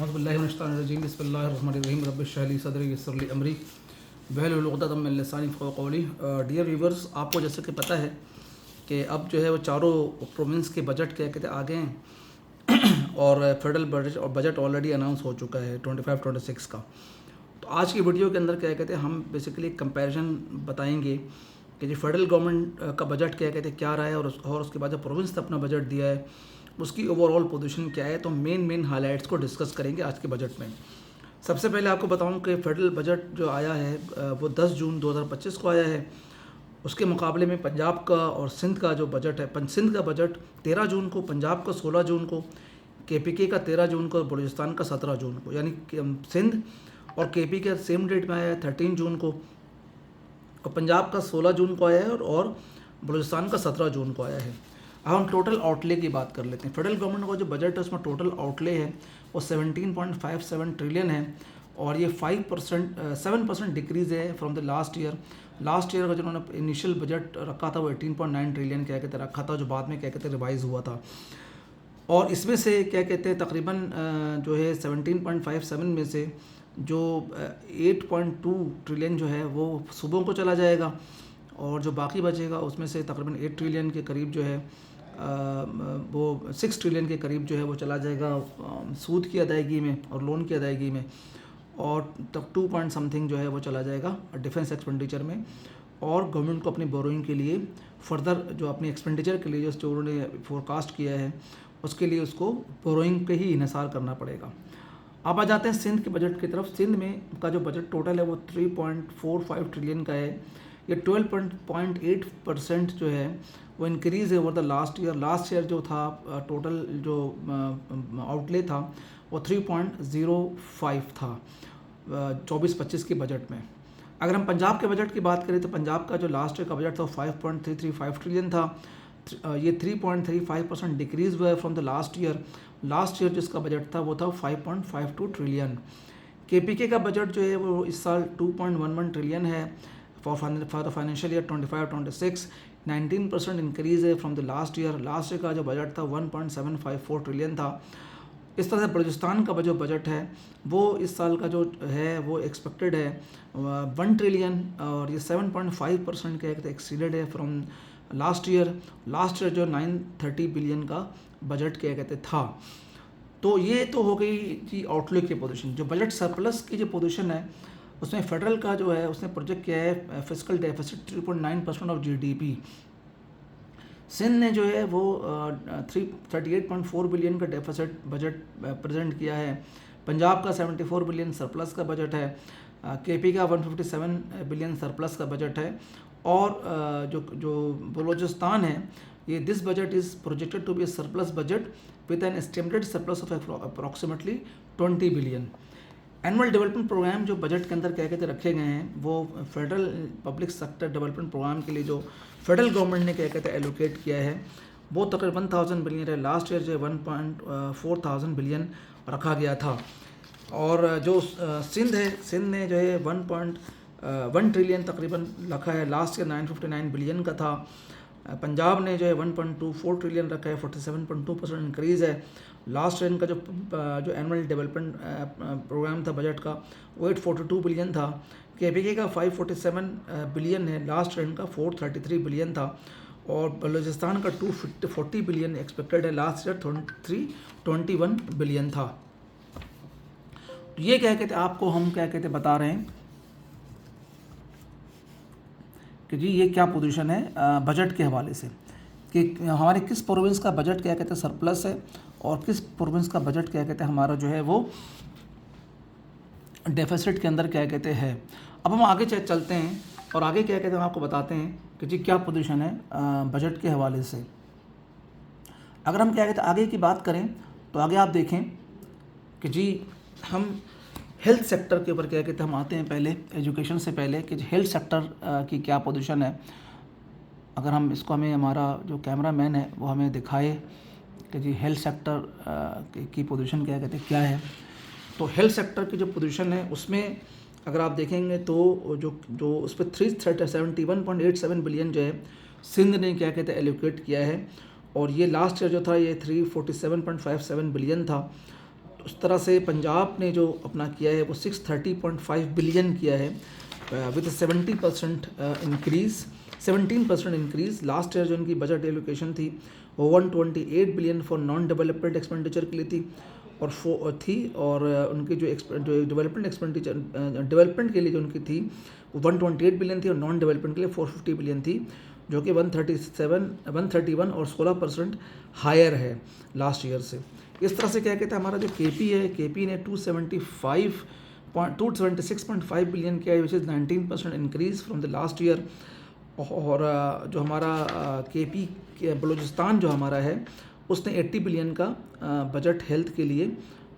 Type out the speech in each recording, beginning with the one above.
औज़ुबिल्लाहिमिनश्शैतानिर्रजीम बिस्मिल्लाहिर्रहमानिर्रहीम रब्बिश्रह ली सदरी यस्सिर ली अमरी वहलुल उक़दतम मिन लिसानी यफ़क़हू क़ौली। डियर व्यूवर्स, आपको जैसे कि पता है कि अब जो है वो चारों प्रोविंस के बजट क्या कहते हैं आ गए हैं और फेडरल बजट ऑलरेडी अनाउंस हो चुका है 25-26 का। तो आज की वीडियो के अंदर क्या कहते हैं हम बेसिकली कंपैरिजन बताएंगे कि जो फेडरल गवर्नमेंट का बजट क्या कहते हैं क्या रहा है और उसके बाद जो प्रोविंस ने अपना बजट दिया है उसकी ओवरऑल पोजीशन क्या है। तो मेन हाइलाइट्स को डिस्कस करेंगे आज के बजट में। सबसे पहले आपको बताऊं कि फेडरल बजट जो आया है वो 10 जून 2025 को आया है। उसके मुकाबले में पंजाब का और सिंध का जो बजट है, सिंध का बजट 13 जून को, पंजाब का 16 जून को, केपीके का 13 जून को और बलूचिस्तान का 17 जून को, यानी सिंध और केपी के सेम डेट में आया है 13 जून को, और पंजाब का 16 जून को आया है और बलूचिस्तान का 17 जून को आया है। अब हम टोटल आउटले की बात कर लेते हैं। फेडरल गवर्नमेंट का जो बजट है उसमें टोटल आउटले है वो 17.57 ट्रिलियन है और ये 7% डिक्रीज़ है from the last year. Last year का जो उन्होंने इनिशियल बजट रखा था वो 18.9 ट्रिलियन क्या कहते रखा था, जो बाद में क्या कहते रिवाइज़ हुआ था। और इसमें से क्या कहते हैं तकरीबन जो है 17.57 में से जो 8.2 ट्रिलियन जो है वो सूबों को चला जाएगा और जो बाकी बचेगा उसमें से तकरीबन 8 ट्रिलियन के करीब जो है वो 6 ट्रिलियन के करीब जो है वो चला जाएगा सूद की अदायगी में और लोन की अदायगी में, और तब 2 पॉइंट समथिंग जो है वो चला जाएगा डिफेंस एक्सपेंडिचर में। और गवर्नमेंट को अपनी बोरोइंग के लिए फर्दर जो अपनी एक्सपेंडिचर के लिए जो उन्होंने फोरकास्ट किया है उसके लिए उसको बोरोइंग पे ही इन्हिसार करना पड़ेगा। अब आ जाते हैं सिंध के बजट की तरफ। सिंध में का जो बजट टोटल है वो 3.45 ट्रिलियन का है। ये 12.8% जो है वो इंक्रीज़ है over the last year. Last year जो था टोटल जो आउटले था वो 3.05 था 24-25 के बजट में। अगर हम पंजाब के बजट की बात करें तो पंजाब का जो लास्ट ईयर का बजट था 5.335 ट्रिलियन था। ये 3.35% डिक्रीज़ हुआ है from the last year. Last year जिसका बजट था वो था 5.52 ट्रिलियन। केपीके का बजट जो है वो इस साल 2.11 ट्रिलियन है for the financial year 25-26। 19% increase है from the last year. Last year का जो बजट था 1.754 ट्रिलियन था। इस तरह से बलूचिस्तान का जो बजट है वो इस साल का जो है वो एक्सपेक्टेड है 1 ट्रिलियन और ये 7.5% का एक्सीडेड है from last year. Last year जो 930 बिलियन का बजट क्या कहते था। तो ये तो हो गई जी आउटलुक की पोजीशन। जो बजट सरप्लस की जो पोजीशन है उसमें फेडरल का जो है उसने प्रोजेक्ट किया है fiscal deficit 3.9% of GDP. Sindh ने जो है वो 38.4 बिलियन का डेफिसिट बजट प्रेजेंट किया है। पंजाब का 74 बिलियन सरप्लस का बजट है। केपी का 157 बिलियन सरप्लस का बजट है। और जो बलूचिस्तान है ये this budget is projected to be a surplus budget with an estimated surplus of approximately 20 billion. Annual development program जो बजट के अंदर क्या कहते रखे गए हैं वो federal public sector development program के लिए जो फेडरल गवर्नमेंट ने क्या कहते हैं एलोकेट किया है वो तकरीबन 1000 बिलियन है। लास्ट ईयर जो 1.4000 बिलियन रखा गया था। और जो सिंध है, सिंध ने जो है 1.1 ट्रिलियन तकरीबन रखा है। लास्ट ईयर 959 बिलियन का था। पंजाब ने जो है 1.24 ट्रिलियन रखा है, 47.2% इंक्रीज़ है। लास्ट ईयर का जो एनुअल डेवलपमेंट प्रोग्राम था बजट का वो 842 बिलियन था। केपीके का 547 बिलियन है। लास्ट ईयर का 433 बिलियन था। और बलूचिस्तान का 240 बिलियन एक्सपेक्टेड है। लास्ट ईयर 321 बिलियन था। तो ये क्या कहते आपको हम क्या कहते बता रहे हैं कि जी ये क्या पोजीशन है बजट के हवाले से कि हमारे किस प्रोविंस का बजट क्या कहते हैं सरप्लस है और किस प्रोविंस का बजट क्या कहते हैं हमारा जो है वो डेफिसिट के अंदर क्या कहते हैं। अब हम आगे चलते हैं और आगे क्या कहते हैं हम आपको बताते हैं कि जी क्या पोजीशन है बजट के हवाले से। अगर हम क्या कहते हैं आगे की बात करें तो आगे आप देखें कि जी हम हेल्थ सेक्टर के ऊपर क्या कहते हैं हम आते हैं पहले एजुकेशन से पहले कि हेल्थ सेक्टर की क्या पोजीशन है। अगर हम इसको हमें हमारा जो कैमरा मैन है वो हमें दिखाए कि जी हेल्थ सेक्टर की पोजीशन क्या कहते हैं क्या है। तो हेल्थ सेक्टर की जो पोजीशन है उसमें अगर आप देखेंगे तो जो उस पर 371.87 बिलियन जो है सिंध ने क्या कहते हैं एलोकेट किया है और ये लास्ट ईयर जो था ये 347.57 बिलियन था। तो उस तरह से पंजाब ने जो अपना किया है वो 630.5 बिलियन किया है with 70% increase 17% increase. Last year जो उनकी बजट एलोकेशन थी वो 128 billion for non development expenditure के लिए थी और उनकी जो डेवलपमेंट एक्सपेंडिचर डेवलपमेंट के लिए जो उनकी थी वो 128 बिलियन थी और नॉन डेवलपमेंट के लिए 450 बिलियन थी, जो कि 131 और 16% हायर है लास्ट ईयर से। इस तरह से क्या कहते हैं हमारा जो केपी है, केपी ने 276.5 बिलियन किया है which is 19% increase from the last year. और जो हमारा केपी बलूचिस्तान जो हमारा है उसने 80 बिलियन का बजट हेल्थ के लिए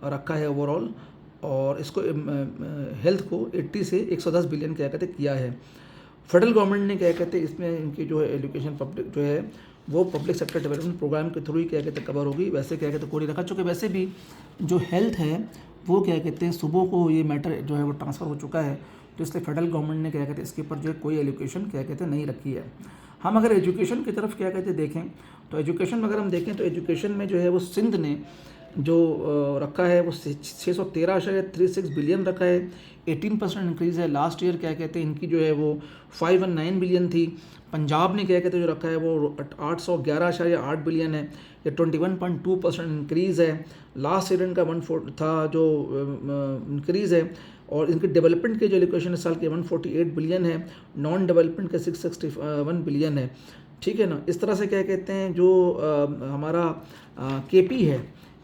रखा है ओवरऑल, और इसको हेल्थ को 80 से 110 बिलियन क्या कहते किया है। फेडरल गवर्नमेंट ने क्या कहते हैं इसमें इनकी जो है एजुकेशन पब्लिक जो है वो पब्लिक सेक्टर डेवलपमेंट प्रोग्राम के थ्रू ही क्या कहते कवर होगी, वैसे क्या कहते कोई रखा, चूँकि वैसे भी जो हेल्थ है वो क्या कहते हैं सुबह को ये मैटर जो है वो ट्रांसफ़र हो चुका है, तो इसलिए फेडरल गवर्नमेंट ने क्या कहते हैं इसके ऊपर जो है कोई एलोकेशन क्या कहते हैं नहीं रखी है। हम अगर एजुकेशन की तरफ क्या कहते देखें तो एजुकेशन में अगर हम देखें तो एजुकेशन में जो है वो सिंध ने जो रखा है वो 613.36 बिलियन रखा है, 18% इंक्रीज़ है। लास्ट ईयर क्या कहते हैं इनकी जो है वो 519 बिलियन थी। पंजाब ने क्या कहते हैं जो रखा है वो 811.8 बिलियन है, ये 21.2% इंक्रीज़ है। लास्ट ईयर इनका 14 था जो इंक्रीज़ है, और इनके डेवलपमेंट के जो एलोकेशन इस साल के 148 बिलियन है, नॉन डेवलपमेंट के 661 बिलियन है, ठीक है ना। इस तरह से क्या कहते हैं जो हमारा केपी है,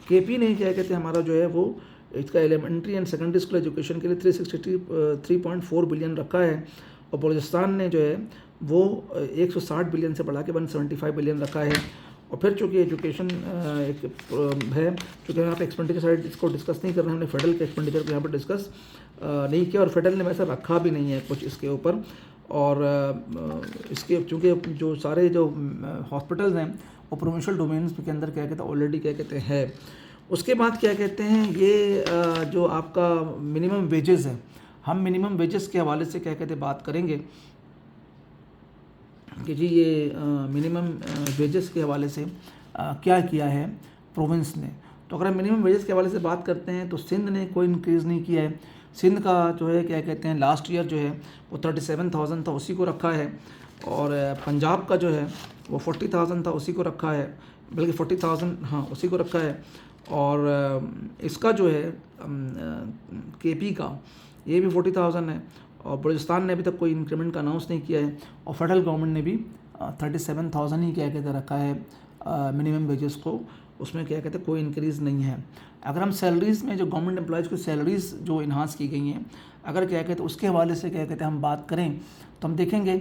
केपी ने क्या कहते हैं हमारा जो है वो इसका elementary and secondary school education के लिए 363.4 बिलियन रखा है, और बलूचिस्तान ने जो है वो 160 बिलियन से बढ़ा के 175 बिलियन रखा है। और फिर चूँकि एजुकेशन एक है, चूँकि यहाँ पे एक्सपेंडिचर साइड इसको डिस्कस नहीं कर रहे हैं, हमने फेडरल के एक्सपेंडिचर को यहाँ पर डिस्कस नहीं किया, और फेडरल ने वैसे रखा भी नहीं है कुछ इसके ऊपर। और इसके चूँकि जो सारे जो हॉस्पिटल्स हैं वो प्रोविंशियल डोमेन्स के अंदर क्या कहते हैं ऑलरेडी क्या कहते हैं। उसके बाद क्या कहते हैं ये जो आपका मिनिमम वेजेस है, हम मिनिमम वेजेस के हवाले से क्या कहते हैं बात करेंगे कि जी ये मिनिमम वेजेस के हवाले से क्या किया है प्रोविंस ने। तो अगर हम मिनिमम वेजेस के हवाले से बात करते हैं तो सिंध ने कोई इंक्रीज़ नहीं किया है। सिंध का जो है क्या कहते हैं लास्ट ईयर जो है वो 37,000 था, उसी को रखा है, और पंजाब का जो है वो 40,000 था, उसी को रखा है, बल्कि 40,000 हाँ उसी को रखा है। और इसका जो है केपी का ये भी 40,000 है, और बलूचिस्तान ने अभी तक कोई इंक्रीमेंट का अनाउंस नहीं किया है, और फेडरल गवर्नमेंट ने भी 37,000 ही क्या कहते रखा है मिनिमम वेजेस को, उसमें क्या कहते कोई इंक्रीज़ नहीं है। अगर हम सैलरीज़ में जो गवर्नमेंट एम्प्लॉयज़ की सैलरीज़ जो इन्हांस की गई हैं, अगर क्या कहते उसके हवाले से क्या कहते हम बात करें तो हम देखेंगे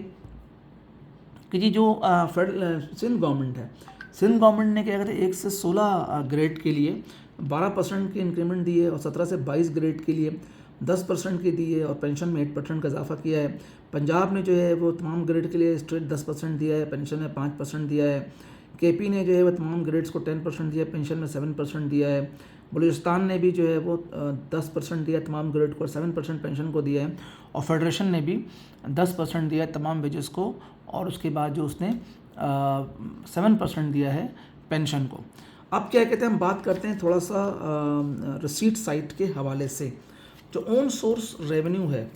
कि जी जो सिंध गवर्नमेंट है, सिंध गवर्नमेंट ने क्या कहते हैं 1 से 16 ग्रेड के लिए 12% की इंक्रीमेंट दी है, और 17 से 22 ग्रेड के लिए 10% की दी है, और पेंशन में 8% का इजाफा किया है। पंजाब ने जो है वो तमाम ग्रेड के लिए स्ट्रेट 10% दिया है, पेंशन में 5% दिया है। केपी ने जो है वो तमाम ग्रेड्स को 10% दिया है, पेंशन में 7% दिया है। बलूचिस्तान ने भी जो है वो 10% दिया है तमाम ग्रेड को, 7% पेंशन को दिया है, और फेडरेशन ने भी 10% दिया है तमाम वेजेस को, और उसके बाद जो उसने 7% दिया है पेंशन को। अब क्या कहते हैं हम बात करते हैं थोड़ा सा रिसीट साइट के हवाले से, जो ओन सोर्स रेवेन्यू है,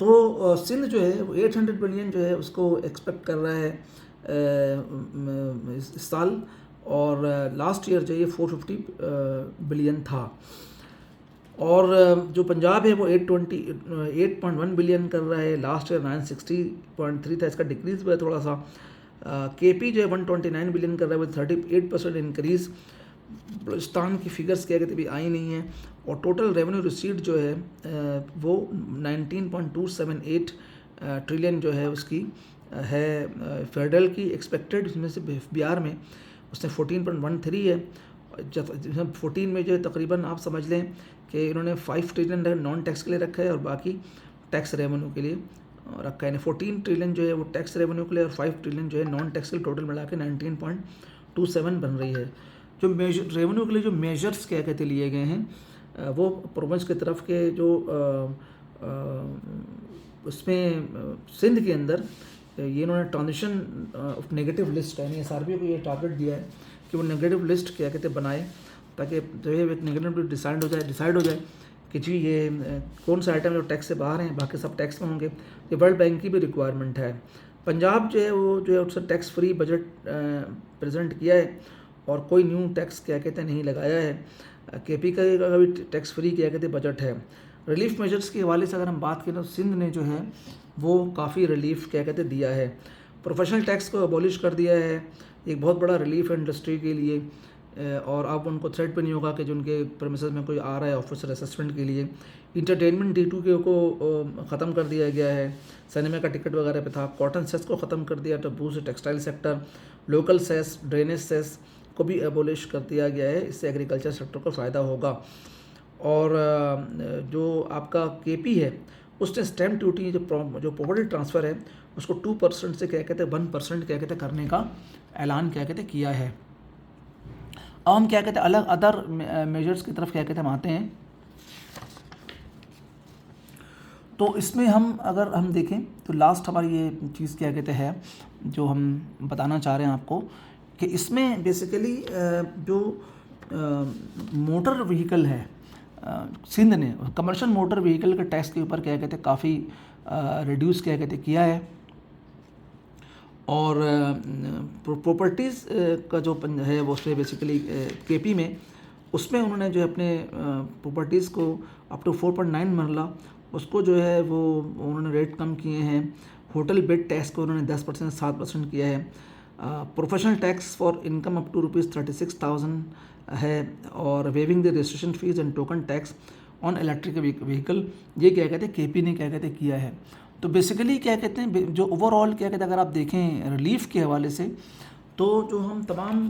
तो सिंध जो है वो 800 बिलियन जो है उसको एक्सपेक्ट कर रहा है इस साल, और लास्ट ईयर जो है 450 बिलियन था। और जो पंजाब है वो 8.1 बिलियन कर रहा है, लास्ट ईयर 960.3 था, इसका डिक्रीज़ हुआ है थोड़ा सा। केपी जो है 129 बिलियन कर रहा है, वो 38% इंक्रीज़। बलूचिस्तान की फिगर्स क्या कहते भी आई नहीं है, और टोटल रेवेन्यू रिसीट जो है वो 19.278 ट्रिलियन जो है उसकी है फेडरल की एक्सपेक्टेड, उसमें से बिहार में उसने 14.13 है। 14 में जो है तकरीबन आप समझ लें कि इन्होंने 5 ट्रिलियन नॉन टैक्स के लिए रखा है और बाकी टैक्स रेवेन्यू के लिए रखा है। 14 ट्रिलियन जो है वो टैक्स रेवेन्यू के लिए और 5 ट्रिलियन जो है नॉन टैक्स के लिए, टोटल मिला के 19.27 बन रही है। जो रेवेन्यू के लिए जो मेजर्स क्या कहते लिए गए हैं वो प्रोविंस की तरफ के जो उसमें सिंध के अंदर ये इन्होंने ट्रांजिशन ऑफ नेगेटिव लिस्ट यानी एसआरबी को ये टारगेट दिया है कि वो नेगेटिव लिस्ट क्या कहते बनाए, ताकि जो है एक नेगेटिव डिसाइड हो जाए कि जी ये कौन सा आइटम जो टैक्स से बाहर हैं, बाकी सब टैक्स में होंगे। ये वर्ल्ड बैंक की भी रिक्वायरमेंट है। पंजाब जो है वो जो है उससे टैक्स फ्री बजट प्रेजेंट किया है और कोई न्यू टैक्स क्या कहते हैं नहीं लगाया है। केपी का भी टैक्स फ्री क्या कहते हैं बजट है। रिलीफ मेजर्स के हवाले से अगर हम बात करें तो सिंध ने जो है वो काफ़ी रिलीफ क्या कहते हैं दिया है। प्रोफेशनल टैक्स को अबॉलिश कर दिया है, एक बहुत बड़ा रिलीफ है इंडस्ट्री के लिए। और अब उनको थ्रेट भी नहीं होगा कि जो उनके प्रेमिसेस में कोई आ रहा है ऑफिसर असिस्टेंट के लिए। इंटरटेनमेंट D2 के को ख़त्म कर दिया गया है, सिनेमा का टिकट वगैरह पे था। कॉटन सेस को ख़त्म कर दिया तो boost textile sector. Local cess, drainage cess को भी एबोलिश कर दिया गया है, इससे एग्रीकल्चर सेक्टर को फ़ायदा होगा। और जो आपका KP है उसने स्टैम्प ड्यूटी जो प्रॉपर्टी ट्रांसफ़र है उसको 2% से क्या कहते हैं 1% क्या कहते हैं करने का ऐलान क्या कहते हैं किया है। अब हम क्या कहते हैं अलग अदर मेजर्स की तरफ क्या कहते हैं हम आते हैं। तो इसमें हम अगर हम देखें तो लास्ट हमारी ये चीज़ क्या कहते हैं जो हम बताना चाह रहे हैं आपको कि इसमें बेसिकली जो मोटर व्हीकल है सिंध ने कमर्शियल मोटर व्हीकल के टैक्स के ऊपर क्या कहते हैं काफ़ी रिड्यूस क्या कहते किया है। और प्रॉपर्टीज़ का जो है वो उसमें बेसिकली KP में उसमें उन्होंने जो अपने प्रॉपर्टीज़ को अप टू 4.9 मरला उसको जो है वो उन्होंने रेट कम किए हैं। होटल बेड टैक्स को उन्होंने 10% 7% किया है। Professional tax for income up to ₹36,000 है। और waiving the registration fees and token tax on electric vehicle ये क्या कहते हैं KP ने क्या कहते हैं किया है। तो बेसिकली क्या कहते हैं जो ओवरऑल क्या कहते हैं अगर आप देखें रिलीफ के हवाले से तो जो हम तमाम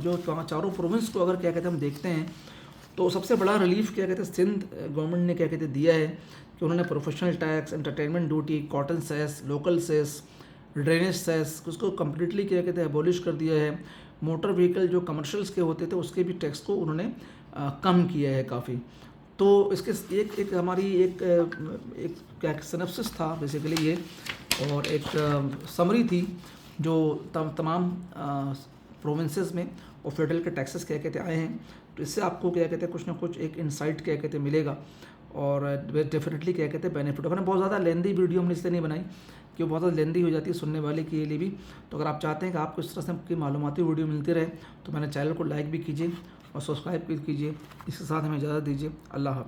जो चारों प्रोविंस को अगर क्या कहते हैं हम देखते हैं तो सबसे बड़ा रिलीफ क्या कहते हैं सिंध गवर्नमेंट ने क्या कहते हैं दिया है कि उन्होंने professional tax, entertainment duty, cotton cess, local cess, drainage cess उसको कम्प्लीटली क्या कहते हैं एबॉलिश कर दिया है। मोटर व्हीकल जो कमर्शियल्स के होते थे उसके भी टैक्स को उन्होंने कम किया है काफ़ी। तो इसके एक हमारी एक क्या सिनेप्सिस था बेसिकली ये और एक समरी थी जो तमाम प्रोविंसेस में और फेडरल के टैक्सेस क्या कहते आए हैं। तो इससे आपको क्या कहते हैं कुछ ना कुछ एक इंसाइट क्या कहते मिलेगा और डेफिनेटली क्या कहते हैं बेनिफिट होगा। बहुत ज़्यादा लेंदी वीडियो हमने इसलिए नहीं बनाई कि बहुत ज़्यादा लेंदी हो जाती है सुनने वाले के लिए भी। तो अगर आप चाहते हैं कि आपको इस तरह से आपकी मालूमाती वीडियो मिलती रहे तो मैंने चैनल को लाइक भी कीजिए और सब्सक्राइब भी कीजिए। इसके साथ हमें इजाज़त दीजिए। अल्लाह हाफ़िज़।